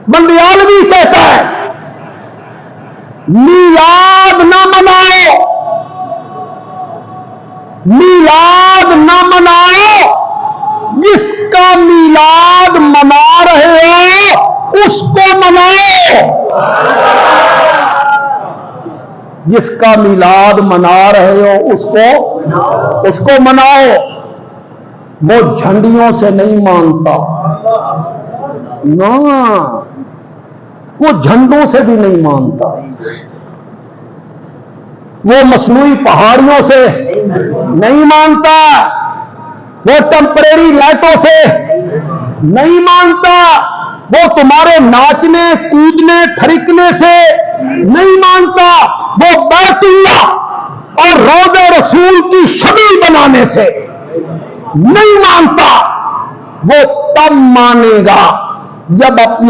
बंदियालवी कहता है मीलाद ना मनाओ, मीलाद ना मनाओ, जिसका मीलाद मना रहे हो उसको मनाओ। जिसका मीलाद मना रहे हो उसको मनाओ। वो झंडियों से नहीं मानता ना, वो झंडों से भी नहीं मानता, वो मसनूई पहाड़ियों से नहीं मानता, वो टेम्परेरी लाइटों से नहीं मानता, वो तुम्हारे नाचने कूदने थरिकने से नहीं मानता, वो बैतुल्लाह और रोज़े रसूल की शबीह बनाने से नहीं मानता। वो तब मानेगा जब अपनी